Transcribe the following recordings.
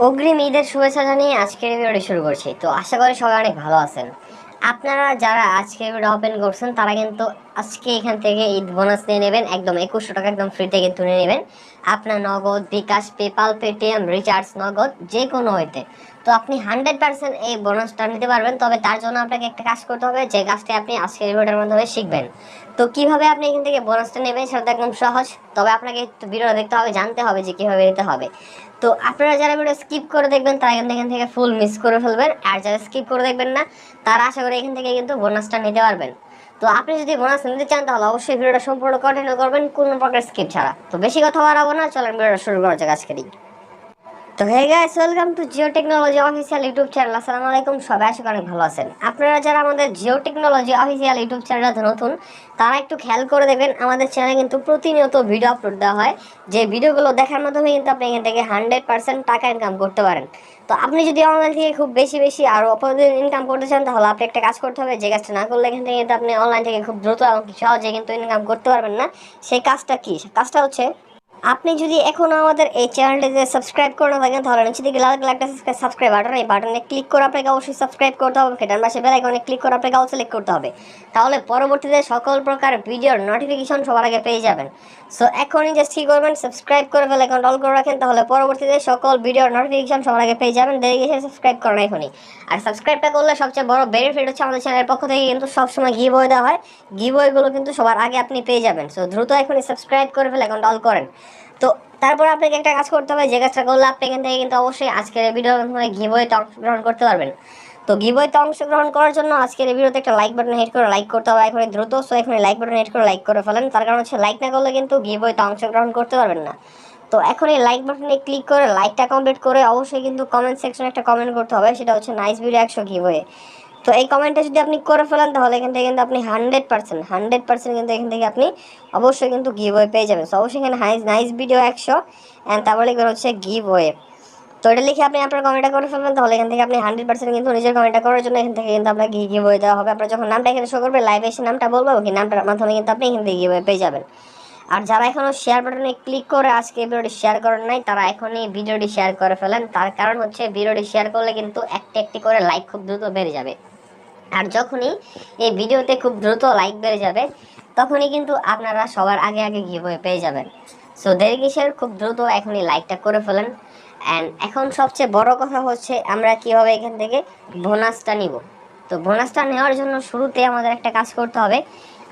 অগ্রিম ঈদের শুভেচ্ছা জানিয়ে আজকের ভিডিওটি শুরু করছি। তো আশা করি সবাই অনেক ভালো আছেন। আপনারা যারা আজকের ভিডিও ওপেন করছেন তারা কিন্তু আজকে এখান থেকে ঈদ বোনাস নিয়ে নেবেন, একদম 2100 টাকা একদম ফ্রিতে কিন্তু নিয়ে নেবেন। আপনার নগদ, বিকাশ, পেপাল, পেটিএম, রিচার্জ, নগদ যে কোনো হইতে। তো আপনি 100% এই বোনাসটা নিতে পারবেন। তবে তার জন্য আপনাকে একটা কাজ করতে হবে, যে কাজটি আপনি আজকের ভিডিওর মাধ্যমে শিখবেন। তো কিভাবে আপনি এখান থেকে বোনাসটা নেবেন সেটা তো একদম সহজ। তবে আপনাকে একটু ভিডিও দেখতে হবে, জানতে হবে যে কিভাবে নিতে হবে। তো আপনারা যারা ভিডিও স্কিপ করে দেখবেন তারা কিন্তু এখান থেকে ফুল মিস করে ফেলবেন, আর যারা স্কিপ করে দেখবেন না তারা আশা করি এখান থেকে কিন্তু বোনাসটা নিতে পারবেন। তো আপনি যদি বোনাস নিতে চান তাহলে অবশ্যই ভিডিওটা সম্পূর্ণ কন্টিনিউ করবেন, কোনো প্রকার স্কিপ ছাড়া। তো বেশি কথা বাড়াবো না, চলেন ভিডিওটা শুরু করা যাক আজকেরই। তো hey guys, welcome to Geo technology official YouTube channel. আসসালামু আলাইকুম, সবাই আশা করি অনেক ভালো আছেন। আপনারা যারা আমাদের জিও টেকনোলজি অফিসিয়াল ইউটিউব চ্যানেলটা নতুন, তারা একটু খেয়াল করে দেখবেন, আমাদের চ্যানেলে কিন্তু প্রতিনিয়ত ভিডিও আপলোড দেওয়া হয়। যে ভিডিওগুলো দেখার মাধ্যমে কিন্তু আপনি এখান থেকে 100% টাকা ইনকাম করতে পারেন। তো আপনি যদি অনলাইন থেকে খুব বেশি বেশি আরও প্রতিদিন ইনকাম করতে চান তাহলে আপনি একটা কাজ করতে হবে, যে কাজটা না করলে এখান থেকে কিন্তু আপনি অনলাইন থেকে খুব দ্রুত এবং সহজে কিন্তু ইনকাম করতে পারবেন না। সেই কাজটা কি? কাজটা হচ্ছে, আপনি যদি এখনো আমাদের এই চ্যানেলটিতে সাবস্ক্রাইব করে না থাকেন তাহলে নিচে দিকে লাল কালার একটা সাবস্ক্রাইব বাটন, এই বাটনে ক্লিক করে আপনাকে অবশ্যই সাবস্ক্রাইব করতে হবে। ডান পাশে বেল আইকনে ক্লিক করে আপনাকে অল সিলেক্ট করতে হবে। তাহলে পরবর্তীতে সকল প্রকার ভিডিওর নোটিফিকেশন সবার আগে পেয়ে যাবেন। সো এখনই জাস্ট কি করবেন, সাবস্ক্রাইব করে বেল আইকন অল করে রাখেন, তাহলে পরবর্তীতে সকল ভিডিওর নোটিফিকেশন সবার আগে পেয়ে যাবেন। দেরি গেছে সাবস্ক্রাইব করেন এখনই। আর সাবস্ক্রাইবটা করলে সবচেয়ে বড় বেনিফিট হচ্ছে, আমাদের চ্যানেলের পক্ষ থেকে কিন্তু সবসময় গিভওয়ে দেওয়া হয়। গিভওয়েগুলো কিন্তু সবার আগে আপনি পেয়ে যাবেন। সো দ্রুত এখনই সাবস্ক্রাইব করে ফেলে অ্যাকাউন্ট অল করেন। তো তারপর আপনাকে একটা কাজ করতে হবে, যে কাজটা করলে আপনি এখান থেকে কিন্তু অবশ্যই আজকের এই ভিডিওর মাধ্যমে গিভওয়েতে অংশগ্রহণ করতে পারবেন। তো গিভওয়েতে অংশগ্রহণ করার জন্য আজকের এই ভিডিওতে একটা লাইক বাটন হিট করে লাইক করতে হবে এখন দ্রুত। সো এখানে লাইক বাটন হিট করে লাইক করে ফেলেন, তার কারণ হচ্ছে লাইক না করলে কিন্তু গিভওয়েতে অংশগ্রহণ করতে পারবেন না। তো এখন এই লাইক বাটনে ক্লিক করে লাইকটা কমপ্লিট করে অবশ্যই কিন্তু কমেন্ট সেকশনে একটা কমেন্ট করতে হবে, সেটা হচ্ছে নাইস ভিডিও 100 গিভওয়ে। তো এই কমেন্টটা যদি আপনি করে ফেলেন তাহলে এখান থেকে কিন্তু আপনি 100% কিন্তু এখান থেকে আপনি অবশ্যই কিন্তু গিভওয়ে পেয়ে যাবেন। সো অবশ্যই এখানে নাইস ভিডিও 100 অ্যান্ড তারপরে লিখবেন হচ্ছে গিভওয়ে। তো এটা লিখে আপনি আপনার কমেন্টটা করে ফেলবেন, তাহলে এখান থেকে আপনি 100% কিন্তু নিজের কমেন্টটা করার জন্য এখান থেকে কিন্তু আপনার গিভওয়ে দেওয়া হবে। আপনার যখন নামটা এখানে শো করবে, লাইভে এসে নামটা বলবো, কি নামটার মাধ্যমে কিন্তু আপনি এখান থেকে গিভওয়ে পেয়ে যাবেন। আর যারা এখনো শেয়ার বাটনে ক্লিক করে আজকে ভিডিওটি শেয়ার করেন নাই, তারা এখনই ভিডিওটি শেয়ার করে ফেলেন। তার কারণ হচ্ছে ভিডিওটি শেয়ার করলে কিন্তু একটি একটি করে লাইক খুব দ্রুত বেড়ে যাবে। আর যখনই এই ভিডিওতে খুব দ্রুত লাইক বেড়ে যাবে, তখনই কিন্তু আপনারা সবার আগে আগে গিভওয়ে পেয়ে যাবেন। সো দেরি কিসের, খুব দ্রুত এখনই লাইকটা করে ফেলেন। অ্যান্ড এখন সবচেয়ে বড় কথা হচ্ছে, আমরা কীভাবে এখান থেকে বোনাসটা নিব। তো বোনাসটা নেওয়ার জন্য শুরুতে আমাদের একটা কাজ করতে হবে,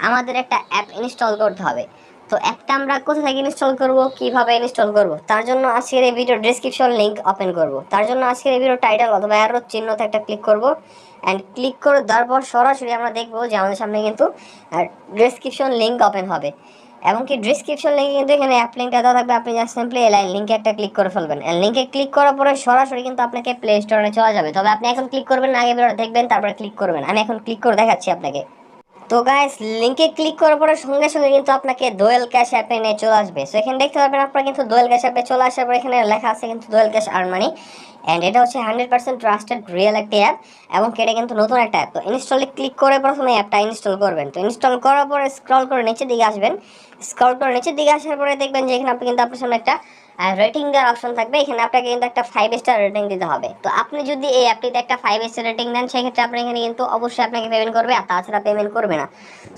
আমাদের একটা অ্যাপ ইনস্টল করতে হবে। তো অ্যাপটা আমরা কোথা থেকে ইনস্টল করব, কিভাবে ইনস্টল করব, তার জন্য আজকের এই ভিডিও ডেসক্রিপশন লিঙ্ক ওপেন করব। তার জন্য আজকের এই ভিডিও টাইটেল অথবা অ্যারো চিহ্নতে একটা ক্লিক করব। অ্যান্ড ক্লিক করে দেওয়ার পর সরাসরি আমরা দেখবো যে আমাদের সামনে কিন্তু ডেসক্রিপশন লিঙ্ক ওপেন হবে। এবং কি ডেসক্রিপশন লিঙ্কে কিন্তু এখানে অ্যাপ লিঙ্কটা দেওয়া থাকবে, আপনি জাস্ট সিম্পলি এই লিঙ্কে একটা ক্লিক করে ফেলবেন। লিঙ্কে ক্লিক করার পরে সরাসরি কিন্তু আপনাকে প্লে স্টোরে চলে যাবে। তবে আপনি এখন ক্লিক করবেন না, আগে ভিডিওটা দেখবেন তারপরে ক্লিক করবেন। আমি এখন ক্লিক করে দেখাচ্ছি আপনাকে। তো গাইস, লিঙ্কে ক্লিক করার পরে সঙ্গে সঙ্গে কিন্তু আপনাকে দোয়েল ক্যাশ অ্যাপে নিয়ে চলে আসবে। সো এখানে দেখতে পারবেন আপনারা কিন্তু দোয়েল ক্যাশ অ্যাপে চলে আসার পর এখানে লেখা আছে কিন্তু দোয়েল ক্যাশ আর্ন মানি। অ্যান্ড এটা হচ্ছে 100% ট্রাস্টেড রিয়েল একটি অ্যাপ, এবং এটা কিন্তু নতুন একটা অ্যাপ। তো ইনস্টলে ক্লিক করে প্রথমে অ্যাপটা ইনস্টল করবেন। তো ইনস্টল করার পরে স্ক্রল করে নিচের দিকে আসবেন। স্ক্রল করে নিচের দিকে আসার পরে দেখবেন যে এখানে আপনি কিন্তু আপনার সামনে একটা রেটিং দেওয়ার অপশন থাকবে। এখানে আপনাকে কিন্তু একটা 5 স্টার রেটিং দিতে হবে। তো আপনি যদি এই অ্যাপটিতে একটা 5 স্টার রেটিং দেন, সেক্ষেত্রে আপনি এখানে কিন্তু অবশ্যই আপনাকে পেমেন্ট করবে, আর তাছাড়া পেমেন্ট করবে না।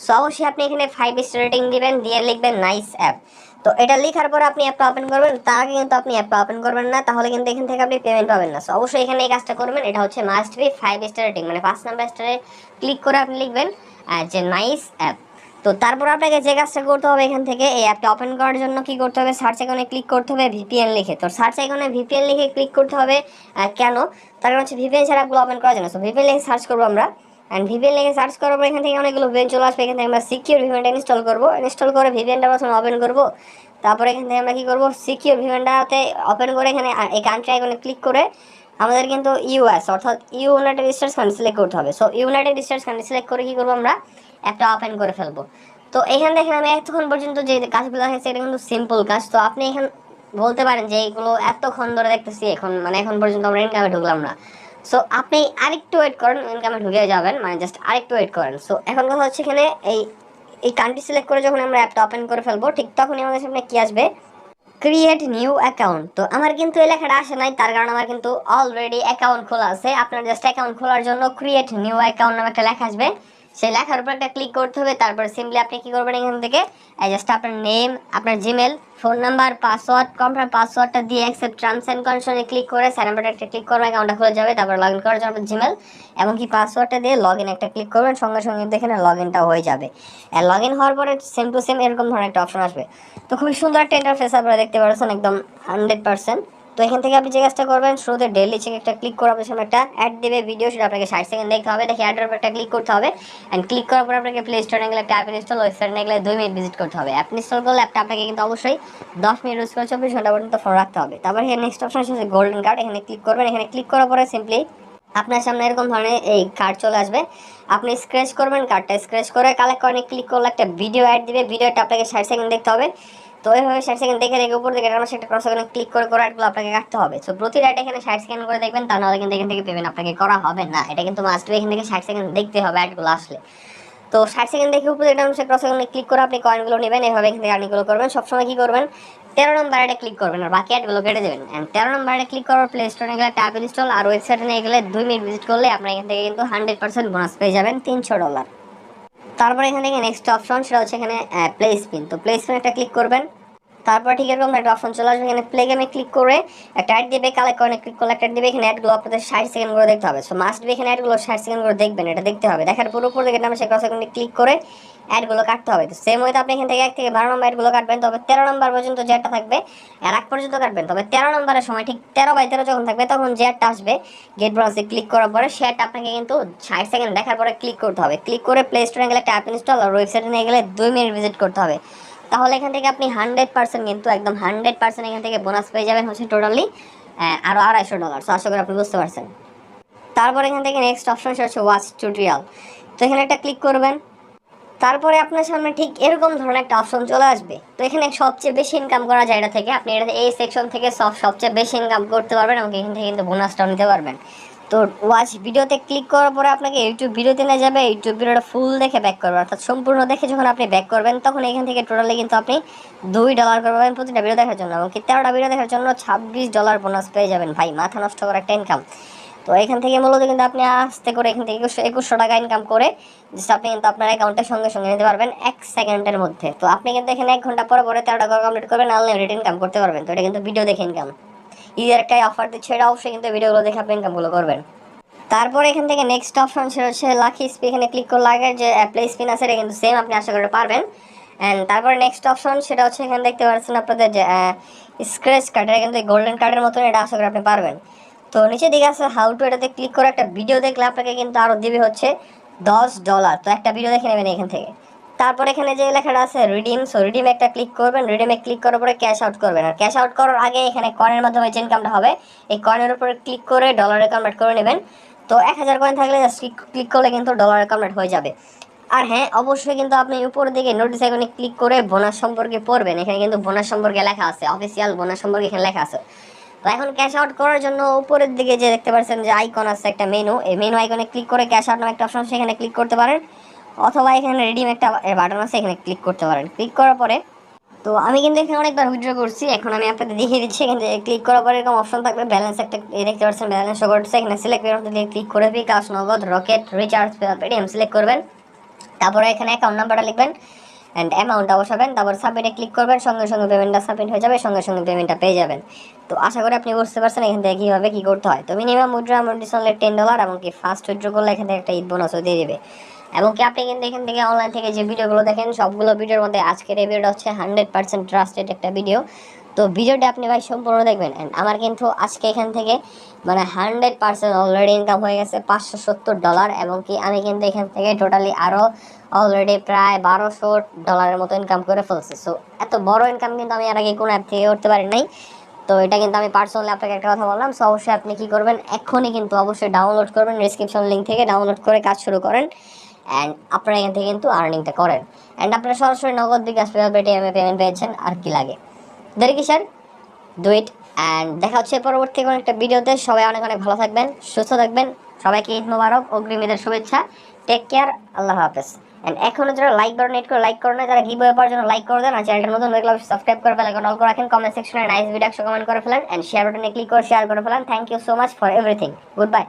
সো অবশ্যই আপনি এখানে 5 স্টার রেটিং দিবেন, দিয়ে লিখবেন নাইস অ্যাপ। তো এটা লেখার পর আপনি অ্যাপটা ওপেন করবেন, তার আগে কিন্তু আপনি অ্যাপটা ওপেন করবেন না, তাহলে কিন্তু এখান থেকে আপনি পেমেন্ট পাবেন না। সো অবশ্যই এখানে এই কাজটা করবেন, এটা হচ্ছে মাস্ট বি 5 স্টার রেটিং, মানে 5 নাম্বার স্টারে ক্লিক করে আপনি লিখবেন যে নাইস অ্যাপ। তো তারপর আপনাকে যে কাজটা করতে হবে, এখান থেকে এই অ্যাপটা ওপেন করার জন্য কি করতে হবে, সার্চ আইকনে ক্লিক করতে হবে ভিপিএন লিখে। তো সার্চ আইকনে ভিপিএন লিখে ক্লিক করতে হবে। কেন? তার কারণ হচ্ছে ভিপিএন ছাড়া অ্যাপগুলো ওপেন করার জন্য। সো ভিপিএন লিখে সার্চ করবো আমরা। অ্যান্ড ভিপিএন লিখে সার্চ করার পর এখান থেকে অনেকগুলো ভিপিএন চলে আসবে। এখান থেকে আমরা সিকিউর ভিপিএনটা ইনস্টল করবো। ইনস্টল করে ভিপিএনটা প্রথমে ওপেন করবো। তারপরে এখান থেকে আমরা কি করবো, সিকিউর ভিপিএনটাতে ওপেন করে এখানে এই কান্ট্রি আইকনে ক্লিক করে আমাদের কিন্তু ইউএস অর্থাৎ ইউনাইটেড স্টেটস কান্ট্রি সিলেক্ট করতে হবে। So United states country select করে কি করবো, আমরা অ্যাপটা ওপেন করে ফেলবো। তো এখান দেখেন আমি এতক্ষণ পর্যন্ত যে কাজগুলো দেখেছি এটা কিন্তু সিম্পল কাজ। তো আপনি এখান বলতে পারেন যে এইগুলো এতক্ষণ ধরে দেখতেছি, এখন পর্যন্ত আমরা ইনকামে ঢুকলাম না। সো আপনি আরেকটু ওয়েট করেন, ইনকামে ঢুকে যাবেন, মানে জাস্ট আরেকটু ওয়েট করেন। সো এখন কথা হচ্ছে এখানে এই কান্ট্রি সিলেক্ট করে যখন আমরা অ্যাপটা ওপেন করে ফেলবো, ঠিক তখনই আমাদের সামনে কি আসবে, ক্রিয়েট নিউ অ্যাকাউন্ট। তো আমার কিন্তু এই লেখাটা আসে নাই, তার কারণ আমার কিন্তু অলরেডি অ্যাকাউন্ট খোলা আছে। আপনার জাস্ট অ্যাকাউন্ট খোলার জন্য ক্রিয়েট নিউ অ্যাকাউন্ট নামে একটা লেখা আসবে, সেই লেখার উপর একটা ক্লিক করতে হবে। তারপর সিম্পলি আপনি কি করবেন, এখান থেকে জাস্ট আপনার নেম, আপনার Gmail, phone number, password, confirm পাসওয়ার্ডটা দিয়ে অ্যাকসেপ্ট টার্মস অ্যান্ড কন্ডিশনে ক্লিক করে সাইন আপে একটা ক্লিক করবেন, অ্যাকাউন্টটা খুলে যাবে। তারপর লগ ইন করার জন্য জিমেল এবং কি পাসওয়ার্ডটা দিয়ে লগ ইন একটা ক্লিক করবেন, সঙ্গে সঙ্গে দেখেন লগ ইনটা হয়ে যাবে। আর লগ ইন হওয়ার পরে সেম টু সেম এরকম ধরনের একটা অপশন আসবে। তো খুবই সুন্দর একটা ইন্টারফেস আপনারা দেখতে পাচ্ছেন, একদম 100%। তো এখান থেকে আপনি যে কাজটা করবেন, শুরুতে ডেইলি চেক একটা ক্লিক করে আপনার সামনে একটা অ্যাড দেবে ভিডিও, সেটা আপনাকে 60 সেকেন্ড দেখতে হবে। দেখে অ্যাডের উপর একটা ক্লিক করতে হবে, অ্যান্ড ক্লিক করার পর আপনাকে প্লে স্টোরে গেলে একটা অ্যাপ ইনস্টল, ওয়েবসাইটে গেলে 2 মিনিট ভিজিট করতে হবে। অ্যাপ ইনস্টল করলে অ্যাপটা আপনাকে কিন্তু অবশ্যই 10 মিনিট ইউজ করে 24 ঘন্টা পর্যন্ত ফোন রাখতে হবে। তারপর এখানে নেক্সট অপশন আছে গোল্ডেন কার্ড, এখানে ক্লিক করবেন। এখানে ক্লিক করার পরে সিম্পলি আপনার সামনে এরকম ধরনের এই কার্ড চলে আসবে, আপনি স্ক্র্যাচ করবেন, কার্ডটা স্ক্র্যাচ করে কালেক্ট করে ক্লিক করলে একটা ভিডিও অ্যাড দিবে, ভিডিওটা আপনাকে 60 সেকেন্ড দেখতে হবে। তো এইভাবে 60 সেকেন্ড দেখে দেখে উপর দিকে ডান সাইডে ক্রস আইকনে ক্লিক করে অ্যাডগুলো আপনাকে কাটতে হবে। সো প্রতি অ্যাড এখানে 60 সেকেন্ড করে দেখবেন, তা নাহলে কিন্তু এখান থেকে পেমেন্ট আপনাকে করা হবে না। এটা কিন্তু মাস্ট বি এখান থেকে 60 সেকেন্ড দেখতে হবে অ্যাডগুলো আসলে। তো 60 সেকেন্ড দেখে উপরে ডান সাইডে ক্রস আইকনে ক্লিক করে আপনি কয়েনগুলো নেবেন, এভাবে এখান থেকে আর্নিংগুলো করবেন। সবসময় কি করবেন, 13 নম্বর অ্যাডে ক্লিক করবেন আর বাকি অ্যাডগুলো কেটে দেবেন। অ্যান্ড 13 নম্বর অ্যাডে ক্লিক করার প্লে স্টোরে গেলে ট্যাব ইনস্টল আর ওয়েবসাইটে নিয়ে গেলে 2 মিনিট ভিজিট করলে আপনার এখান থেকে কিন্তু 100% বোনাস পেয়ে যাবেন $300। তারপরে এখান থেকে নেক্সট অপশন, সেটা হচ্ছে এখানে প্লে স্পিন। তো প্লে স্পিন একটা ক্লিক করবেন, তারপর ঠিক এরকম একটা অপশন চলে আসবে, এখানে প্লে গেমে ক্লিক করে একটা অ্যাড দিবে, কালেক্ট করে ক্লিক করলে একটা দিবে। এখানে অ্যাডগুলো আপনাদের 60 সেকেন্ড করে দেখতে হবে। সো মাস্ট বি এখানে অ্যাডগুলো 60 সেকেন্ড করে দেখবেন, এটা দেখতে হবে। দেখার পুরো উপর দিকে নামে সে ক্রস আইকনে ক্লিক করে অ্যাডগুলো কাটতে হবে। তো সেম ওয়েতে আপনি এখান থেকে 1 থেকে 12 নম্বর অ্যাডগুলো কাটবেন, তবে 13 নম্বর পর্যন্ত যে অ্যাডটা থাকবে এর আগ পর্যন্ত কাটবেন। তবে 13 নম্বরের সময় ঠিক 13/13 যখন থাকবে, তখন যে অ্যাডটা আসবে গেট ব্রাউজে ক্লিক করার পরে, সে অ্যাডটা আপনাকে কিন্তু 60 সেকেন্ড দেখার পরে ক্লিক করতে হবে। ক্লিক করে প্লে স্টোরে গেলে ট্যাপ ইনস্টল আর ওয়েবসাইটে নিয়ে গেলে 2 মিনিট ভিজিট করতে হবে। তাহলে এখান থেকে আপনি 100% কিন্তু একদম 100% এখান থেকে বোনাস পেয়ে যাবেন হচ্ছে টোটালি আরও $250। সো আশা করি আপনি বুঝতে পারছেন। তারপর এখান থেকে নেক্সট অপশন সেটা হচ্ছে ওয়াচ টিউটোরিয়াল। তো এখানে একটা ক্লিক করবেন, তারপরে আপনার সামনে ঠিক এরকম ধরনের একটা অপশন চলে আসবে। তো এখানে সবচেয়ে বেশি ইনকাম করা যায় এটা থেকে, আপনি এটা এই সেকশন থেকে সবচেয়ে বেশি ইনকাম করতে পারবেন এবং এখান থেকে কিন্তু বোনাসটাও নিতে পারবেন। তো ওয়াচ ভিডিওতে ক্লিক করার পরে আপনাকে ইউটিউব ভিডিওতে নিয়ে যাবে, ইউটিউব ভিডিওটা ফুল দেখে ব্যাক করবেন, অর্থাৎ সম্পূর্ণ দেখে যখন আপনি ব্যাক করবেন, তখন এখান থেকে টোটালি কিন্তু আপনি $2 করে পাবেন প্রতিটা ভিডিও দেখার জন্য, এবং 13টা ভিডিও দেখার জন্য $26 বোনাস পেয়ে যাবেন। ভাই মাথা নষ্ট করা একটা ইনকাম। তো এখান থেকে মূলত কিন্তু আপনি আস্তে করে এখান থেকে 2100 টাকা ইনকাম করে জাস্ট আপনি কিন্তু আপনার অ্যাকাউন্টের সঙ্গে সঙ্গে নিতে পারবেন 1 সেকেন্ডের মধ্যে। তো আপনি কিন্তু এখানে 1 ঘন্টা পরে পরে 13 টাকা কমপ্লিট করবেন, আনলিমিটেড ইনকাম করতে পারবেন। তো এটা কিন্তু ভিডিও দেখে ইনকাম, ঈদের একটা অফার দিচ্ছে, এটা অবশ্যই কিন্তু ভিডিওগুলো দেখে আপনি ইনকামগুলো করবেন। তারপর এখান থেকে নেক্সট অপশন সেটা হচ্ছে লাকি স্পিন। এখানে ক্লিক করলে আগের যে প্লে স্পিন আছে এটা কিন্তু সেম, আপনি আশা করে পারবেন। অ্যান্ড তারপরে নেক্সট অপশন সেটা হচ্ছে এখানে দেখতে পাচ্ছেন আপনাদের যে স্ক্র্যাচ কার্ড, এটা কিন্তু গোল্ডেন কার্ডের মতন, এটা আশা করি আপনি পারবেন। তো নিচে দিকে আছে হাউ টু, এটাতে ক্লিক করে একটা ভিডিও দেখলে আপনাকে কিন্তু আরও দিবে হচ্ছে $10। তো একটা ভিডিও দেখে নেবেন এখান থেকে। তারপর এখানে যে লেখাটা আছে রিডিম, সো রিডিমে একটা ক্লিক করবেন, রিডিমে ক্লিক করার পরে ক্যাশ আউট করবেন। আর ক্যাশ আউট করার আগে এখানে কয়েনের মাধ্যমে যে ইনকামটা হবে, এই কয়েনের উপরে ক্লিক করে ডলারে কনভার্ট করে নেবেন। তো 1000 কয়েন থাকলে জাস্ট ক্লিক করলে কিন্তু ডলারে কনভার্ট হয়ে যাবে। আর হ্যাঁ, অবশ্যই কিন্তু আপনি উপরের দিকে নোটিস আইকনে ক্লিক করে বোনাস সম্পর্কে পড়বেন, এখানে কিন্তু বোনাস সম্পর্কে লেখা আছে, অফিসিয়াল বোনাস সম্পর্কে এখানে লেখা আছে। তো এখন ক্যাশ আউট করার জন্য উপরের দিকে যে দেখতে পাচ্ছেন যে আইকন আছে একটা মেনু, এই মেনু আইকনে ক্লিক করে ক্যাশ আউট নামে একটা অপশন, সেখানে ক্লিক করতে পারেন, অথবা এখানে রিডিম একটা বাটন আছে, এখানে ক্লিক করতে পারেন। ক্লিক করার পরে তো আমি কিন্তু এখানে অনেকবার উইথড্র করছি, এখন আমি আপনাদের দেখিয়ে দিচ্ছি। এখানে ক্লিক করার পরে এরকম অপশন থাকবে, ব্যালেন্স একটা দেখতে পাচ্ছেন, ব্যালেন্স শো করছে, এখানে সিলেক্ট করে দিয়ে ক্লিক করে বিকাশ, নগদ, রকেট, রিচার্জ, পেটিএম সিলেক্ট করবেন। তারপরে এখানে অ্যাকাউন্ট নাম্বারটা লিখবেন অ্যান্ড অ্যামাউন্টটা বসাবেন, তারপর সাবমিটে ক্লিক করবেন, সঙ্গে সঙ্গে পেমেন্টটা সাবমিট হয়ে যাবে, সঙ্গে সঙ্গে পেমেন্টটা পেয়ে যাবেন। তো আশা করি আপনি বুঝতে পারছেন এখান থেকে কীভাবে কী করতে হয়। তো minimum withdraw amount is only $10, এবং কি ফার্স্ট উইথড্র করলে এখান থেকে একটা ঈদ বোনাসও দিয়ে দেবে। এবং কি আপনি কিন্তু এখান থেকে অনলাইন থেকে যে ভিডিওগুলো দেখেন, সবগুলো ভিডিওর মধ্যে আজকের এই ভিডিওটা হচ্ছে 100% ট্রাস্টেড একটা ভিডিও। তো ভিডিওটা আপনি ভাই সম্পূর্ণ দেখবেন। অ্যান্ড আমার কিন্তু আজকে এখান থেকে মানে 100% অলরেডি ইনকাম হয়ে গেছে $570, এবং কি আমি কিন্তু এখান থেকে টোটালি আরও অলরেডি প্রায় $1200 মতো ইনকাম করে ফেলছি। সো এত বড় ইনকাম কিন্তু আমি আর আগে কোনো অ্যাপ থেকে করতে পারি নাই। তো এটা কিন্তু আমি পার্সোনালি আপনাকে একটা কথা বললাম। সো অবশ্যই আপনি কী করবেন, এখনই কিন্তু অবশ্যই ডাউনলোড করবেন, ডিসক্রিপশন লিঙ্ক থেকে ডাউনলোড করে কাজ শুরু করেন, অ্যান্ড আপনারা এখান থেকে কিন্তু আর্নিংটা করেন। অ্যান্ড আপনারা সরাসরি নগদ, বিকাশ, পেটিএমে পেমেন্ট পেয়েছেন, আর কি লাগে। দেরি কিসের, ডু ইট। অ্যান্ড দেখা হচ্ছে পরবর্তী কোনো একটা ভিডিওতে। সবাই অনেক অনেক ভালো থাকবেন, সুস্থ থাকবেন, সবাইকে ঈদ মোবারক, অগ্রিম ঈদের শুভেচ্ছা। টেক কেয়ার, আল্লাহ হাফেজ। এন্ড এখনো যারা লাইক বাটন হিট করে লাইক করে না, যারা গিভওয়ে পাওয়ার জন্য লাইক করে দেন, আর চ্যানেলটা নতুন দেখলে সাবস্ক্রাইব করে ফেলেন, অল করে রাখেন, কমেন্ট সেকশনে নাইস ভিডিও কমেন্ট করে ফেলেন, এন্ড শেয়ার বাটনে ক্লিক করে শেয়ার করে ফেলেন। Thank you so much for everything, good by.